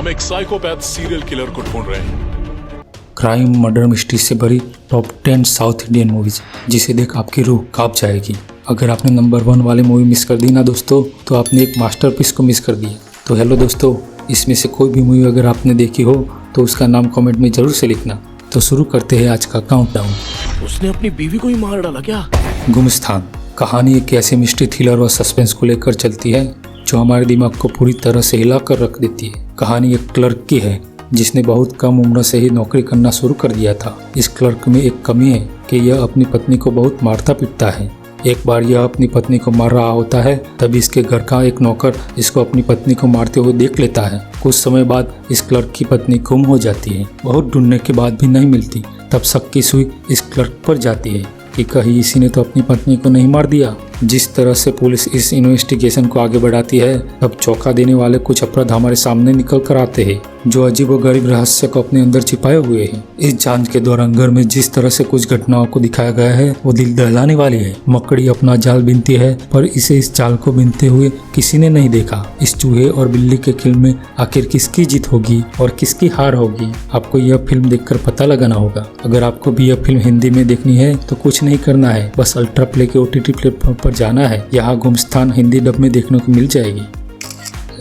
हम एक psychopath serial killer को ढूंढ रहे हैं। क्राइम मर्डर मिस्ट्री से भरी टॉप 10 साउथ इंडियन मूवीज जिसे देख आपकी रूह कांप जाएगी। अगर आपने नंबर 1 वाली मूवी मिस कर दी ना दोस्तों, तो आपने एक मास्टरपीस को मिस कर दिया। तो हेलो दोस्तों, इसमें से कोई भी मूवी अगर आपने देखी हो तो उसका नाम कमेंट में जरूर से लिखना। तो शुरू करते हैं आज का काउंटडाउन। उसने अपनी बीवी को ही मार डाला क्या? गुमस्थान कहानी एक ऐसी मिस्ट्री थ्रिलर और सस्पेंस को लेकर चलती है जो हमारे दिमाग को पूरी तरह से हिला कर रख देती है। कहानी एक क्लर्क की है जिसने बहुत कम उम्र से ही नौकरी करना शुरू कर दिया था। इस क्लर्क में एक कमी है कि यह अपनी पत्नी को बहुत मारता पीटता है। एक बार यह अपनी पत्नी को मार रहा होता है, तभी इसके घर का एक नौकर इसको अपनी पत्नी को मारते हुए देख लेता है। कुछ समय बाद इस क्लर्क की पत्नी गुम हो जाती है। बहुत ढूंढने के बाद भी नहीं मिलती। तब शक की सुई इस क्लर्क पर जाती है कि कहीं इसी ने तो अपनी पत्नी को नहीं मार दिया। जिस तरह से पुलिस इस इन्वेस्टिगेशन को आगे बढ़ाती है, तब चौंका देने वाले कुछ अपराध हमारे सामने निकल कर आते हैं जो अजीबोगरीब रहस्य को अपने अंदर छिपाए हुए हैं। इस जांच के दौरान घर में जिस तरह से कुछ घटनाओं को दिखाया गया है वो दिल दहलाने वाली है। मकड़ी अपना जाल बीनती है, पर इसे इस जाल को बीनते हुए किसी ने नहीं देखा। इस चूहे और बिल्ली के खेल में आखिर किसकी जीत होगी और किसकी हार होगी, आपको यह फिल्म देखकर पता लगाना होगा। अगर आपको भी यह फिल्म हिंदी में देखनी है तो कुछ नहीं करना है, बस अल्ट्रा प्ले के OTT प्लेटफॉर्म पर जाना है। यहाँ गुमस्थान हिंदी डब में देखने को मिल जाएगी।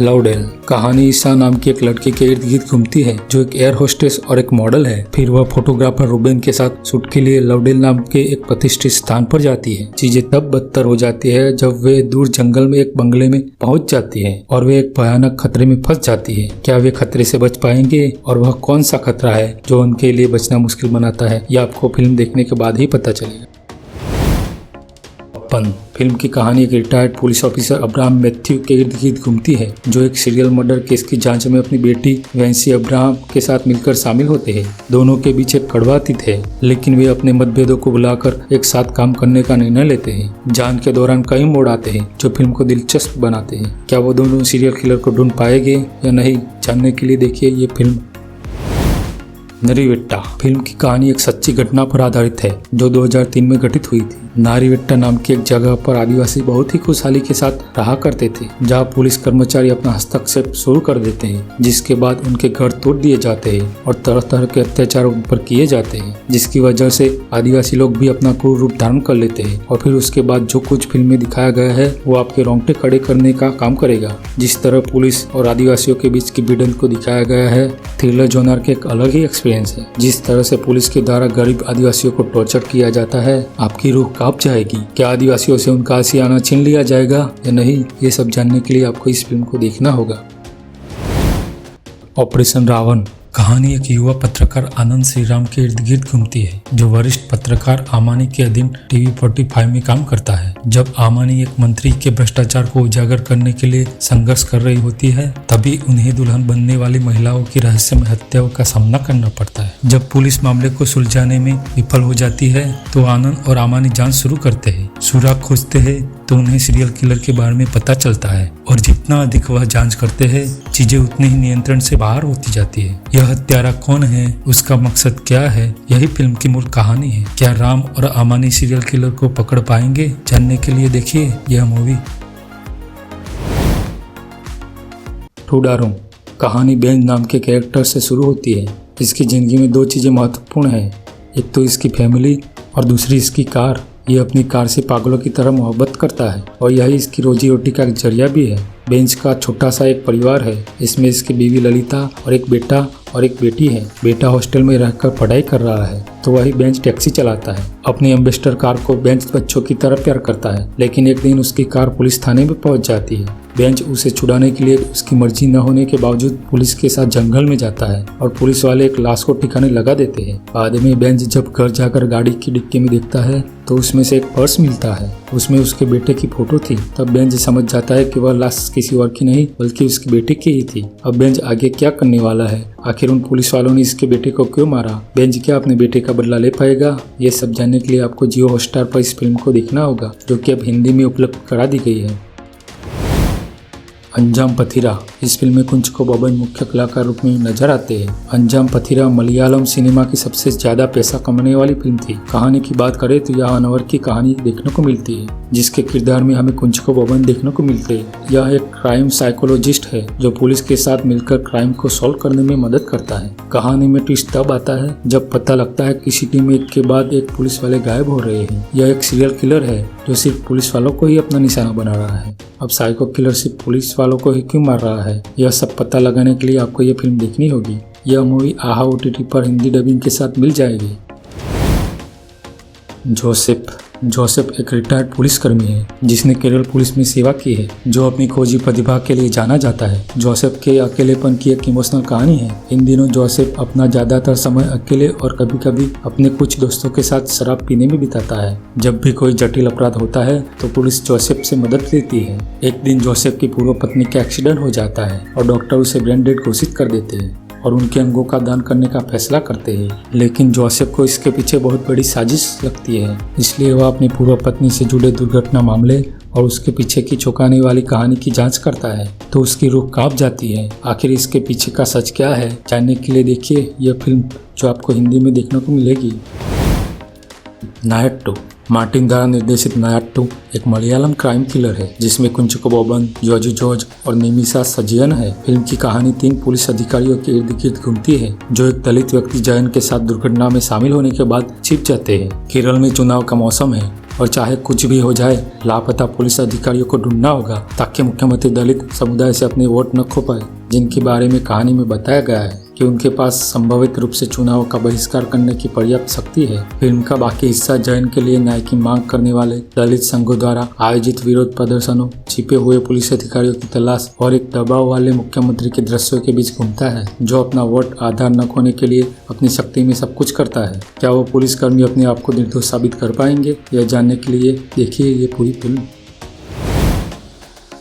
लवडेल कहानी ईसा नाम की एक लड़की के इर्द गिर्द घूमती है जो एक एयर होस्टेस और एक मॉडल है। फिर वह फोटोग्राफर रूबेन के साथ शूट के लिए लवडेल नाम के एक प्रतिष्ठित स्थान पर जाती है। चीजें तब बदतर हो जाती है जब वे दूर जंगल में एक बंगले में पहुंच जाती है और वे एक भयानक खतरे में फंस जाती है। क्या वे खतरे से बच पाएंगे और वह कौन सा खतरा है जो उनके लिए बचना मुश्किल बनाता है, यह आपको फिल्म देखने के बाद ही पता चलेगा। फिल्म की कहानी एक retired police officer Abraham Matthew के इर्द गिर्द घूमती है जो एक सीरियल मर्डर केस की जांच में अपनी बेटी वैंसी अब्राहम के साथ मिलकर शामिल होते हैं। दोनों के बीच एक कड़वा अतीत है, लेकिन वे अपने मतभेदों को भुलाकर एक साथ काम करने का निर्णय लेते हैं। जांच के दौरान कई मोड़ आते हैं जो फिल्म को दिलचस्प बनाते हैं। क्या वो दोनों सीरियल किलर को ढूंढ पाएंगे या नहीं, जानने के लिए देखिए ये फिल्म। नारीवेट्टा फिल्म की कहानी एक सच्ची घटना पर आधारित है जो 2003 में घटित हुई थी। नारीवेट्टा नाम की एक जगह पर आदिवासी बहुत ही खुशहाली के साथ रहा करते थे, जहां पुलिस कर्मचारी अपना हस्तक्षेप शुरू कर देते हैं, जिसके बाद उनके घर तोड़ दिए जाते हैं और तरह तरह के अत्याचार उन पर किए जाते हैं, जिसकी वजह से आदिवासी लोग भी अपना क्रूर रूप धारण कर लेते हैं। और फिर उसके बाद जो कुछ फिल्म में दिखाया गया है वो आपके रोंगटे खड़े करने का काम करेगा। जिस तरह पुलिस और आदिवासियों के बीच की भिड़ंत को दिखाया गया है, थ्रिलर जॉनर के एक अलग ही एक्सपीरियंस है। जिस तरह से पुलिस के द्वारा गरीब आदिवासियों को टॉर्चर किया जाता है, आपकी रूह कांप जाएगी। क्या आदिवासियों से उनका आशियाना छीन लिया जाएगा या नहीं, ये सब जानने के लिए आपको इस फिल्म को देखना होगा। ऑपरेशन रावण कहानी एक युवा पत्रकार आनंद श्रीराम के इर्द गिर्द घूमती है जो वरिष्ठ पत्रकार आमानी के अधीन TV 45 में काम करता है। जब आमानी एक मंत्री के भ्रष्टाचार को उजागर करने के लिए संघर्ष कर रही होती है, तभी उन्हें दुल्हन बनने वाली महिलाओं की रहस्यमय हत्याओं का सामना करना पड़ता है। जब पुलिस मामले को सुलझाने में विफल हो जाती है तो आनंद और आमानी जांच शुरू करते हैं। सुराग खोजते हैं तो उन्हें सीरियल किलर के बारे में पता चलता है, और जितना अधिक वह जांच करते हैं, चीजें उतनी ही नियंत्रण से बाहर होती जाती है। यह हत्यारा कौन है, उसका मकसद क्या है, यही फिल्म की मूल कहानी है। क्या राम और आमानी सीरियल किलर को पकड़ पाएंगे? जानने के लिए देखिए यह मूवी। ठुडारूम कहानी बेंज नाम के कैरेक्टर से शुरू होती है। इसकी जिंदगी में 2 चीजें महत्वपूर्ण है, एक तो इसकी फैमिली और दूसरी इसकी कार। ये अपनी कार से पागलों की तरह मोहब्बत करता है और यही इसकी रोजी रोटी का एक जरिया भी है। बेंच का छोटा सा एक परिवार है। इसमें इसकी बीवी ललिता और एक बेटा और एक बेटी है। बेटा हॉस्टल में रहकर पढ़ाई कर रहा है तो वही बेंच टैक्सी चलाता है। अपनी एम्बेसडर कार को बेंच बच्चों की तरह प्यार करता है, लेकिन एक दिन उसकी कार पुलिस थाने में पहुंच जाती है। बेंच उसे छुड़ाने के लिए उसकी मर्जी न होने के बावजूद पुलिस के साथ जंगल में जाता है और पुलिस वाले एक लाश को ठिकाने लगा देते हैं। बाद में बेंच जब घर जाकर गाड़ी की डिक्की में देखता है तो उसमें से एक पर्स मिलता है। उसमें उसके बेटे की फोटो थी। तब बेंच समझ जाता है कि वह लाश किसी और की नहीं बल्कि उसके बेटे की ही थी। अब बेंच आगे क्या करने वाला है? आखिर उन पुलिस वालों ने इसके बेटे को क्यों मारा? बेंच क्या अपने बेटे का बदला ले पाएगा? ये सब जानने के लिए आपको जियो हॉटस्टार पर इस फिल्म को देखना होगा, जो कि अब हिंदी में उपलब्ध करा दी गई है। अंजाम पथिरा। इस फिल्म में कुंचको बोबन मुख्य कलाकार रूप में नजर आते हैं। अंजाम पथिरा मलयालम सिनेमा की सबसे ज्यादा पैसा कमाने वाली फिल्म थी। कहानी की बात करें तो यह अनवर की कहानी देखने को मिलती है, जिसके किरदार में हमें कुंचको बोबन देखने को मिलते हैं। यह एक क्राइम साइकोलॉजिस्ट है जो पुलिस के साथ मिलकर क्राइम को सॉल्व करने में मदद करता है। कहानी में ट्विस्ट तब आता है जब पता लगता है कि सिटी में एक के बाद एक पुलिस वाले गायब हो रहे हैं। यह एक सीरियल किलर है जो सिर्फ पुलिस वालों को ही अपना निशाना बना रहा है। अब साइको किलर सिर्फ पुलिस वालों को ही क्यों मार रहा है, यह सब पता लगाने के लिए आपको यह फिल्म देखनी होगी। यह मूवी आहा OTT पर हिंदी डबिंग के साथ मिल जाएगी। जोसेफ एक रिटायर्ड पुलिसकर्मी है जिसने केरल पुलिस में सेवा की है, जो अपनी खोजी प्रतिभा के लिए जाना जाता है। जोसेफ के अकेलेपन की एक इमोशनल कहानी है। इन दिनों जोसेफ अपना ज्यादातर समय अकेले और कभी कभी अपने कुछ दोस्तों के साथ शराब पीने में बिताता है। जब भी कोई जटिल अपराध होता है तो पुलिस जोसेफ से मदद लेती है। एक दिन जोसेफ की पूर्व पत्नी का एक्सीडेंट हो जाता है और डॉक्टर उसे ब्रेन डेड घोषित कर देते हैं और उनके अंगों का दान करने का फैसला करते हैं। लेकिन जोसेफ को इसके पीछे बहुत बड़ी साजिश लगती है, इसलिए वह अपनी पूर्व पत्नी से जुड़े दुर्घटना मामले और उसके पीछे की चौंकाने वाली कहानी की जांच करता है तो उसकी रूह कांप जाती है। आखिर इसके पीछे का सच क्या है, जानने के लिए देखिए यह फिल्म जो आपको हिंदी में देखने को मिलेगी। नायट्टू। मार्टिन द्वारा निर्देशित नायट्टू एक मलयालम क्राइम थ्रिलर है जिसमें कुंचको बोबन, जोजी जॉर्ज और निमिषा सजीवन है। फिल्म की कहानी 3 पुलिस अधिकारियों के इर्द गिर्द घूमती है जो एक दलित व्यक्ति जयन के साथ दुर्घटना में शामिल होने के बाद छिप जाते हैं। केरल में चुनाव का मौसम है और चाहे कुछ भी हो जाए लापता पुलिस अधिकारियों को ढूंढना होगा ताकि मुख्यमंत्री दलित समुदाय से अपने वोट न खो पाए, जिनके बारे में कहानी में बताया गया है कि उनके पास संभावित रूप से चुनाव का बहिष्कार करने की पर्याप्त शक्ति है। फिल्म का बाकी हिस्सा जयन के लिए न्याय की मांग करने वाले दलित संघों द्वारा आयोजित विरोध प्रदर्शनों, छिपे हुए पुलिस अधिकारियों की तलाश और एक दबाव वाले मुख्यमंत्री के दृश्यों के बीच घूमता है, जो अपना वोट आधार न खोने के लिए अपनी शक्ति में सब कुछ करता है। क्या वो पुलिसकर्मी अपने आप को निर्दोष साबित कर पाएंगे, यह जानने के लिए देखिए ये पूरी फिल्म।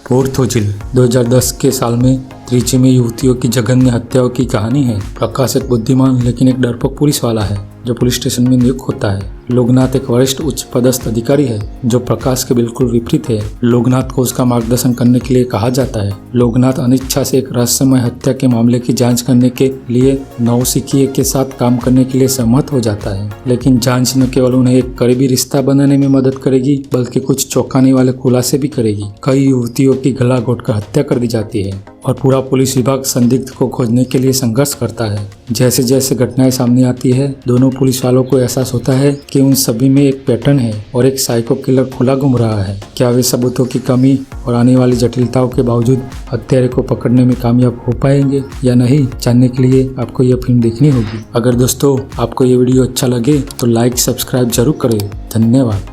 पोर्थोजिल 2010 के साल में त्रिची में युवतियों की जघन्य हत्याओं की कहानी है। प्रकाश एक बुद्धिमान लेकिन एक डरपोक पुलिस वाला है जो पुलिस स्टेशन में नियुक्त होता है। लोकनाथ एक वरिष्ठ उच्च पदस्थ अधिकारी है जो प्रकाश के बिल्कुल विपरीत है। लोकनाथ को उसका मार्गदर्शन करने के लिए कहा जाता है। लोकनाथ अनिच्छा से एक रहस्यमय हत्या के मामले की जांच करने के लिए नौसिखिए के साथ काम करने के लिए सहमत हो जाता है, लेकिन जांच न केवल उन्हें एक करीबी रिश्ता बनाने में मदद करेगी बल्कि कुछ चौंकाने वाले खुलासे भी करेगी। कई युवतियों की गला घोटकर हत्या कर दी जाती है और पूरा पुलिस विभाग संदिग्ध को खोजने के लिए संघर्ष करता है। जैसे जैसे घटनाएं सामने आती है दोनों पुलिस वालों को एहसास होता है कि उन सभी में एक पैटर्न है और एक साइको किलर खुला घूम रहा है। क्या वे सबूतों की कमी और आने वाली जटिलताओं के बावजूद हत्यारे को पकड़ने में कामयाब हो पाएंगे या नहीं, जानने के लिए आपको यह फिल्म देखनी होगी। अगर दोस्तों आपको ये वीडियो अच्छा लगे तो लाइक सब्सक्राइब जरूर करें। धन्यवाद।